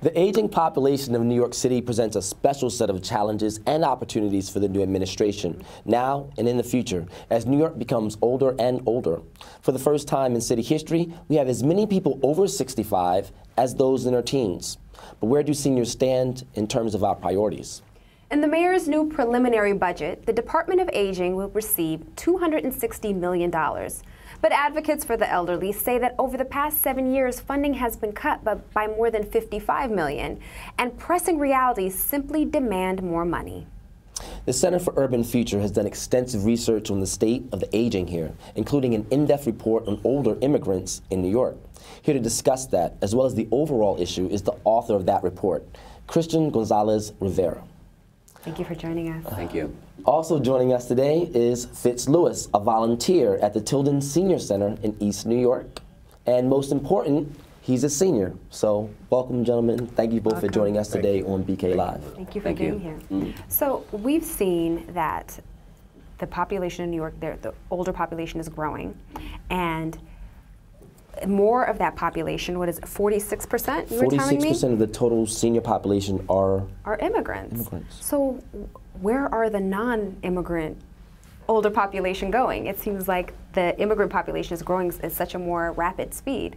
The aging population of New York City presents a special set of challenges and opportunities for the new administration, now and in the future, as New York becomes older and older. For the first time in city history, we have as many people over 65 as those in their teens. But where do seniors stand in terms of our priorities? In the mayor's new preliminary budget, the Department of Aging will receive $260 million. But advocates for the elderly say that over the past 7 years, funding has been cut by more than $55 million, and pressing realities simply demand more money. The Center for Urban Future has done extensive research on the state of the aging here, including an in-depth report on older immigrants in New York. Here to discuss that, as well as the overall issue, is the author of that report, Gonzalez Rivera. Thank you for joining us. Thank you. Also joining us today is Fitz, a volunteer at the Tilden Senior Center in East New York. And most important, he's a senior. So welcome, gentlemen. Thank you both for joining us today on BK Live. Thank you for being here. So we've seen that the population in New York, the older population is growing. And more of that population, what is it, 46%? You were telling me? 46% of the total senior population are immigrants. So where are the non-immigrant older population going? It seems like the immigrant population is growing at such a more rapid speed.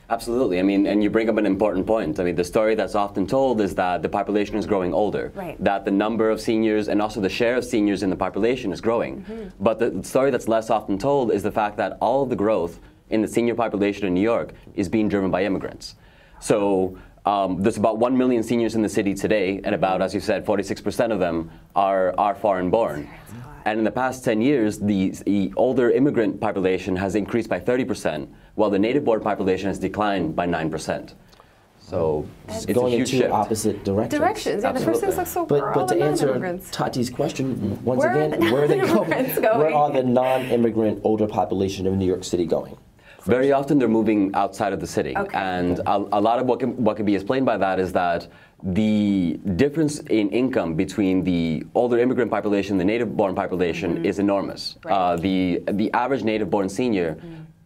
Absolutely. I mean, and you bring up an important point. I mean, the story that's often told is that the population is growing older, that the number of seniors and also the share of seniors in the population is growing. But the story that's less often told is the fact that all of the growth in the senior population in New York is being driven by immigrants. So there's about 1 million seniors in the city today, and about, as you said, 46% of them are foreign born. And in the past 10 years, the older immigrant population has increased by 30%, while the native born population has declined by 9%. So it's going a huge in two shift. opposite directions. Yeah, the first thing is so but to answer Tati's question, once again, where are they going? Where are the non-immigrant older population of New York City going? Very often they're moving outside of the city. And a lot of what can be explained by that is that the difference in income between the older immigrant population and the native-born population is enormous. The average native-born senior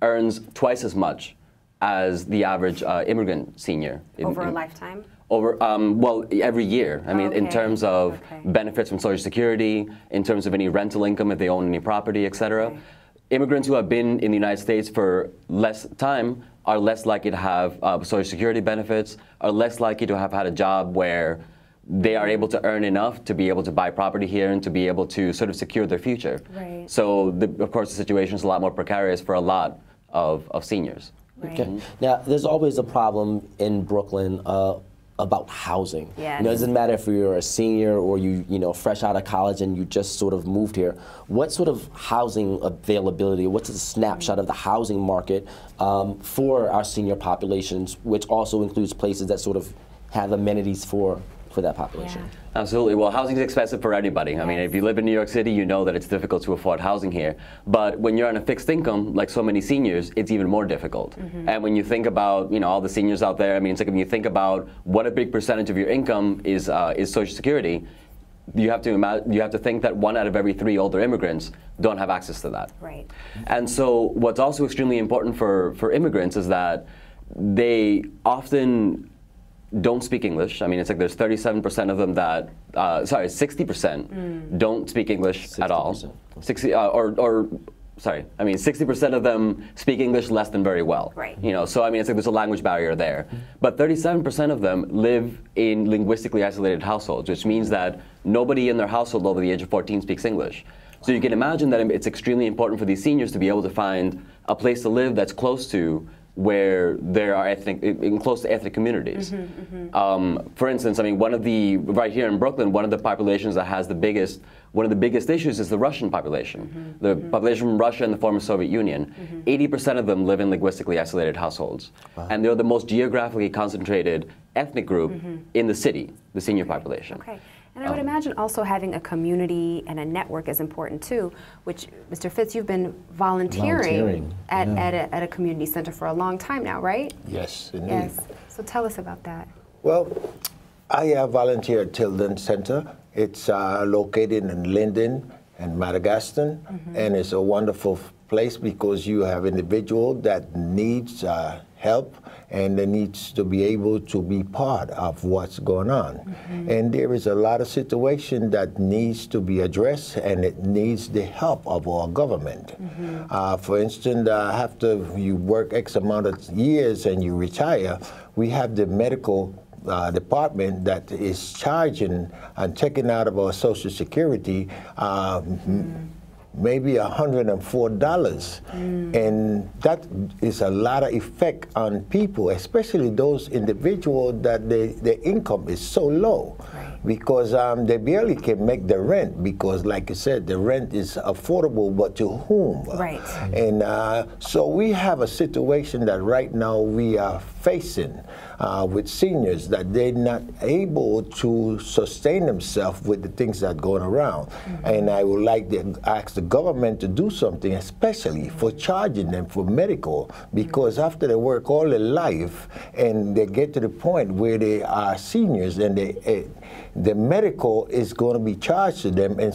earns twice as much as the average immigrant senior. Over a lifetime? Well, every year. I mean, in terms of benefits from Social Security, in terms of any rental income if they own any property, et cetera. Immigrants who have been in the United States for less time are less likely to have Social Security benefits, are less likely to have had a job where they are able to earn enough to be able to buy property here and to be able to sort of secure their future. So, of course, the situation is a lot more precarious for a lot of seniors. Now, there's always a problem in Brooklyn about housing. You know, it doesn't matter if you're a senior or you fresh out of college and you just sort of moved here. What sort of housing availability, what's a snapshot of the housing market for our senior populations, which also includes places that sort of have amenities for that population? Absolutely. Well, housing is expensive for anybody. I mean, if you live in New York City, you know that it's difficult to afford housing here. But when you're on a fixed income, like so many seniors, it's even more difficult. And when you think about, all the seniors out there, I mean, it's like when you think about what a big percentage of your income is Social Security, you have to think that 1 out of every 3 older immigrants don't have access to that. And so what's also extremely important for immigrants is that they often don't speak English. I mean, it's like there's 37% of them that, 60% don't speak English at all. 60% of them speak English less than very well. So I mean, it's like there's a language barrier there. But 37% of them live in linguistically isolated households, which means that nobody in their household over the age of 14 speaks English. So you can imagine that it's extremely important for these seniors to be able to find a place to live that's close to where there are close to ethnic communities. For instance, I mean, right here in Brooklyn, one of the populations that has one of the biggest issues is the Russian population. The population from Russia and the former Soviet Union. 80% of them live in linguistically isolated households. And they're the most geographically concentrated ethnic group in the city, the senior population. And I would imagine also having a community and a network is important too, which, Mr. Fitz, you've been volunteering at a community center for a long time now, right? Yes, indeed. Yes. So tell us about that. Well, I volunteer at Tilden Center. It's located in Linden and Madagascar, and it's a wonderful place because you have individual that needs help, and they need to be able to be part of what's going on. And there is a lot of situation that needs to be addressed, and it needs the help of our government. For instance, after you work X amount of years and you retire, we have the medical department that is charging and taking out of our Social Security maybe $104, and that is a lot of effect on people, especially those individuals that their income is so low, because they barely can make the rent, because like you said, the rent is affordable, but to whom? Right. And so we have a situation that right now we are facing with seniors, that they're not able to sustain themselves with the things that are going around. And I would like to ask the government to do something, especially for charging them for medical, because after they work all their life and they get to the point where they are seniors, and the medical is going to be charged to them, and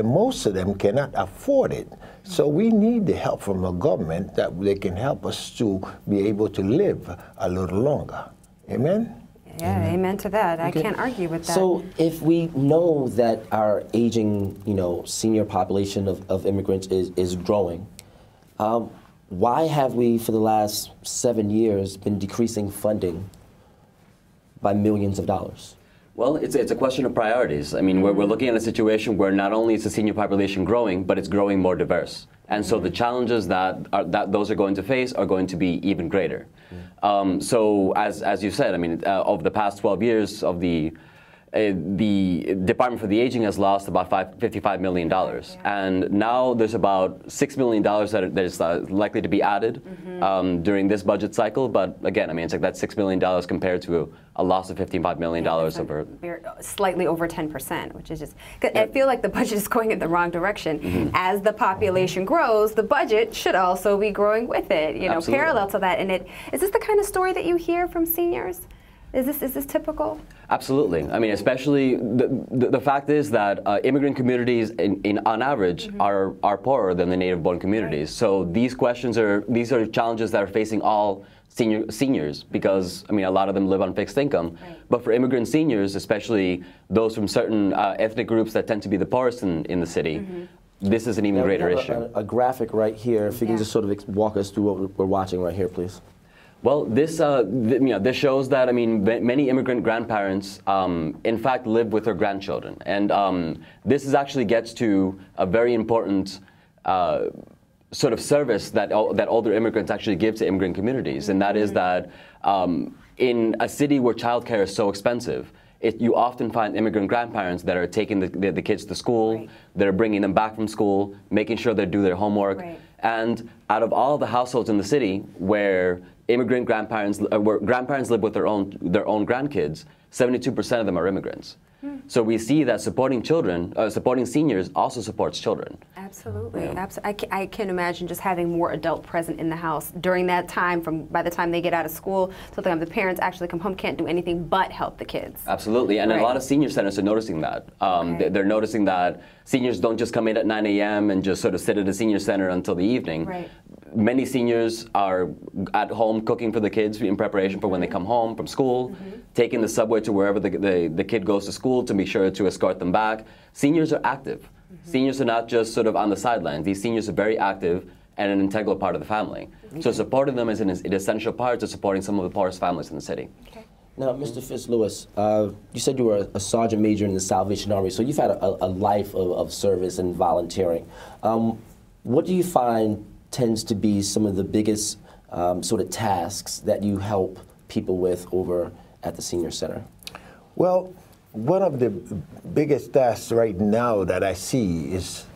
most of them cannot afford it. So we need the help from the government, that they can help us to be able to live a little longer. Amen? Yeah, amen to that. I can't argue with that. So if we know that our aging, senior population of immigrants is growing, why have we, for the last 7 years, been decreasing funding by millions of dollars? Well, it's a question of priorities. I mean, we're looking at a situation where not only is the senior population growing, but it's growing more diverse. And so the challenges that those are going to face are going to be even greater. So as you said, I mean, over the past 12 years of the Department for the Aging has lost about $55 million. And now there's about $6 million that is likely to be added during this budget cycle. But again, I mean, it's like that $6 million compared to a loss of $55 million over... Slightly over 10%, which is just... I feel like the budget is going in the wrong direction. As the population grows, the budget should also be growing with it, parallel to that. And is this the kind of story that you hear from seniors? Is this typical? Absolutely. I mean, especially the fact is that immigrant communities, on average, are poorer than the native-born communities. So these are challenges that are facing all seniors, because I mean, a lot of them live on fixed income. But for immigrant seniors, especially those from certain ethnic groups that tend to be the poorest in the city, this is an even greater issue. A graphic right here. If you can just sort of walk us through what we're watching right here, please. Well, this this shows that, I mean, many immigrant grandparents, in fact, live with their grandchildren, and this actually gets to a very important sort of service that older immigrants actually give to immigrant communities, and that is that in a city where childcare is so expensive, you often find immigrant grandparents that are taking the kids to school, that are bringing them back from school, making sure they do their homework, and out of all the households in the city where immigrant grandparents, where grandparents live with their own grandkids, 72% of them are immigrants. So we see that supporting seniors also supports children. Absolutely. I can imagine just having more adult present in the house during that time, by the time they get out of school till the time the parents actually come home, can't do anything but help the kids. Absolutely, and a lot of senior centers are noticing that. They're noticing that seniors don't just come in at 9 a.m. and just sort of sit at a senior center until the evening. Many seniors are at home cooking for the kids in preparation for when they come home from school, taking the subway to wherever the kid goes to school to be sure to escort them back. Seniors are active. Seniors are not just sort of on the sidelines. These seniors are very active and an integral part of the family. So supporting them is an essential part to supporting some of the poorest families in the city. Now, Mr. Fitz-Lewis, you said you were a sergeant major in the Salvation Army, so you've had a life of service and volunteering. What do you find tends to be some of the biggest sort of tasks that you help people with over at the Senior Center? Well, one of the biggest tasks right now that I see is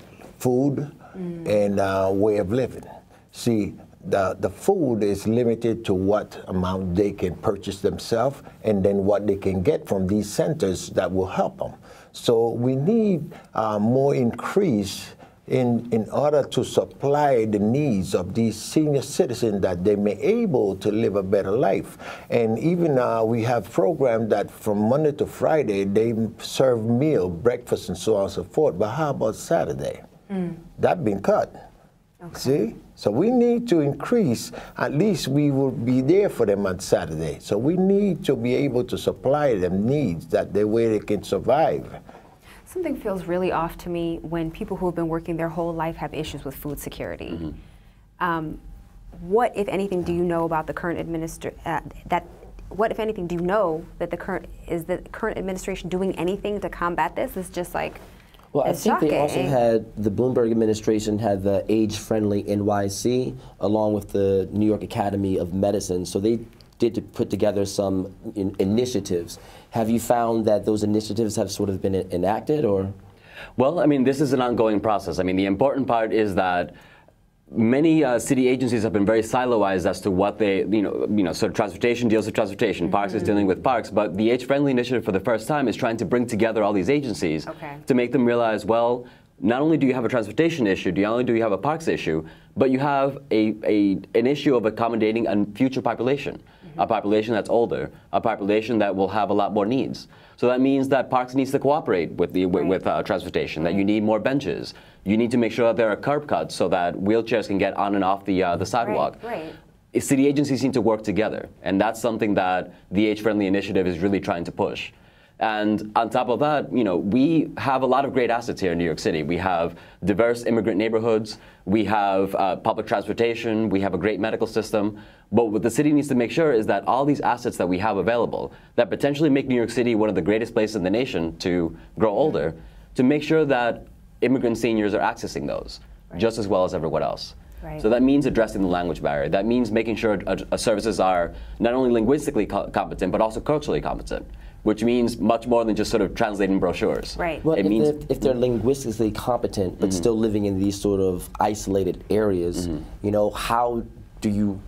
food and way of living. See, the food is limited to what amount they can purchase themselves, and then what they can get from these centers that will help them. So we need more increase in order to supply the needs of these senior citizens, that they may able to live a better life. And even we have programs that from Monday to Friday, they serve meal, breakfast, and so on and so forth. But how about Saturday? That's been cut. See? So we need to increase, at least we will be there for them on Saturday. So we need to be able to supply them needs that the way they can survive. Something feels really off to me when people who have been working their whole life have issues with food security. What, if anything, do you know about the current what, if anything, do you know that the current administration doing anything to combat this? It's just like, well, I think they also had, the Bloomberg administration had the age-friendly NYC along with the New York Academy of Medicine. So they did put together some initiatives. Have you found that those initiatives have sort of been enacted, or? Well, I mean, this is an ongoing process. I mean, the important part is that many city agencies have been very siloized as to what they, sort of transportation deals with transportation, parks is dealing with parks, but the Age-Friendly Initiative for the first time is trying to bring together all these agencies to make them realize, well, not only do you have a transportation issue, not only do you have a parks issue, but you have an issue of accommodating a future population, a population that's older, a population that will have a lot more needs. So that means that parks needs to cooperate with transportation, that you need more benches. You need to make sure that there are curb cuts so that wheelchairs can get on and off the sidewalk. City agencies need to work together, and that's something that the Age-Friendly Initiative is really trying to push. And on top of that, we have a lot of great assets here in New York City. We have diverse immigrant neighborhoods, we have public transportation, we have a great medical system. But what the city needs to make sure is that all these assets that we have available, that potentially make New York City one of the greatest places in the nation to grow older, to make sure that immigrant seniors are accessing those just as well as everyone else. So that means addressing the language barrier. That means making sure services are not only linguistically competent, but also culturally competent, which means much more than just sort of translating brochures. Well, if they're linguistically competent, but still living in these sort of isolated areas, how do you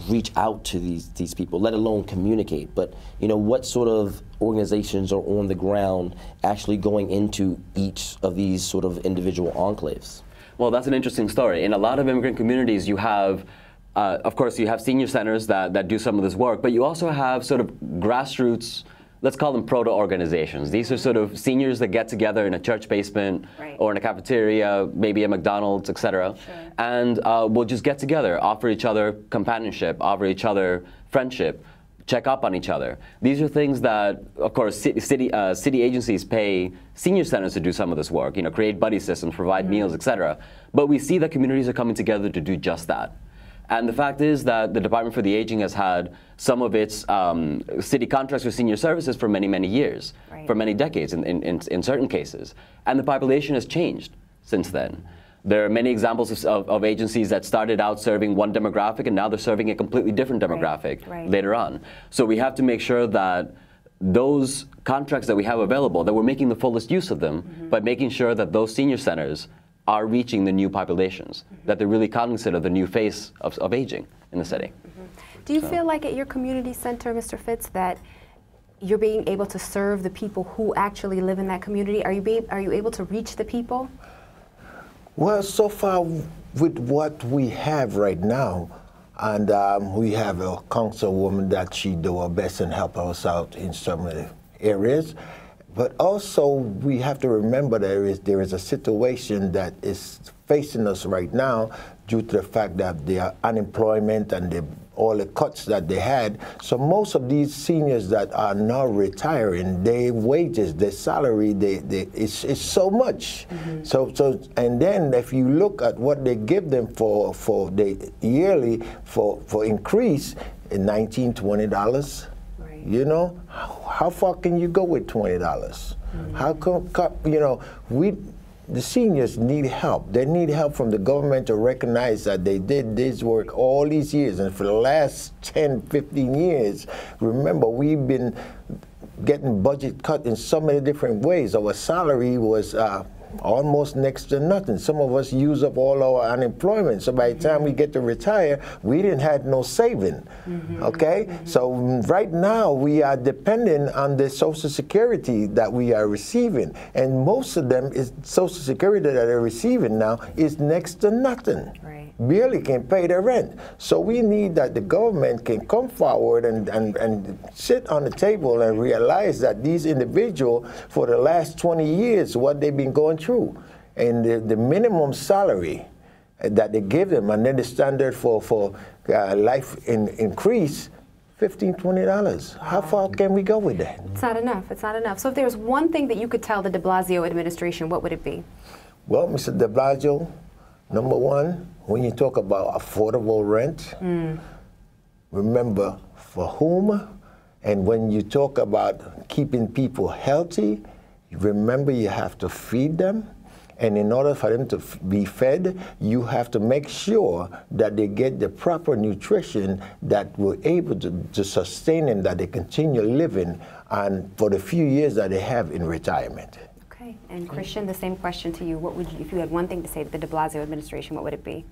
reach out to these people, let alone communicate? But what sort of organizations are on the ground actually going into each of these sort of individual enclaves? Well, that's an interesting story. In a lot of immigrant communities, you have, of course, you have senior centers that do some of this work, but you also have sort of grassroots, let's call them proto-organizations. These are sort of seniors that get together in a church basement or in a cafeteria, maybe a McDonald's, etc. And we'll just get together, offer each other companionship, offer each other friendship, check up on each other. These are things that, of course, city agencies pay senior centers to do some of this work, create buddy systems, provide meals, etc. But we see that communities are coming together to do just that. And the fact is that the Department for the Aging has had some of its city contracts with senior services for many, many years, for many decades in certain cases. And the population has changed since then. There are many examples of agencies that started out serving one demographic and now they're serving a completely different demographic later on. So we have to make sure that those contracts that we have available, that we're making the fullest use of them by making sure that those senior centers are reaching the new populations, that they're really cognizant of the new face of aging in the city. Do you feel like at your community center, Mr. Fitz, that you're being able to serve the people who actually live in that community? Are you able to reach the people? Well, so far with what we have right now, and we have a councilwoman that she do her best and help us out in some of the areas. But also, we have to remember there is a situation that is facing us right now due to the fact that the unemployment and all the cuts that they had. So most of these seniors that are now retiring, their wages, their salary, it's so much. And then if you look at what they give them for the yearly for increase, $19, $20. How far can you go with $20? How come, the seniors need help. They need help from the government to recognize that they did this work all these years. And for the last 10, 15 years, remember, we've been getting budget cut in so many different ways. Our salary was almost next to nothing. Some of us use up all our unemployment. So by the time we get to retire, we didn't have no saving. Okay? So right now we are dependent on the Social Security that we are receiving. And most of them is Social Security that they're receiving now is next to nothing. Barely can pay their rent. So we need that the government can come forward and sit on the table and realize that these individuals for the last 20 years, what they've been going through, and the minimum salary that they give them, and then the standard for life increase, $15, $20. How far can we go with that? It's not enough. It's not enough. So if there was one thing that you could tell the de Blasio administration, what would it be? Well, Mr. de Blasio, number one, when you talk about affordable rent, remember for whom, and when you talk about keeping people healthy, remember you have to feed them. And in order for them to be fed, you have to make sure that they get the proper nutrition that will able to sustain them, that they continue living and for the few years that they have in retirement. Okay, and Christian, the same question to you. What would you, if you had one thing to say to the de Blasio administration, what would it be?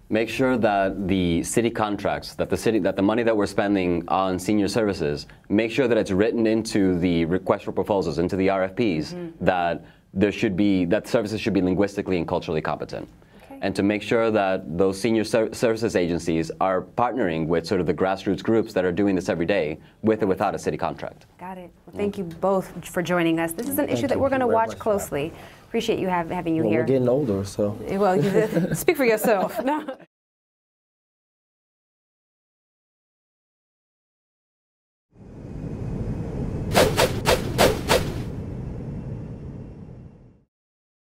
Make sure that the city contracts, that the money that we're spending on senior services, make sure that it's written into the request for proposals, into the RFPs, that that services should be linguistically and culturally competent. Okay. And to make sure that those senior services agencies are partnering with sort of the grassroots groups that are doing this every day, with or without a city contract. Got it. Well, thank you both for joining us. This is an issue that we're going to watch closely. Appreciate you having you here. We're getting older, so. Well, speak for yourself. No.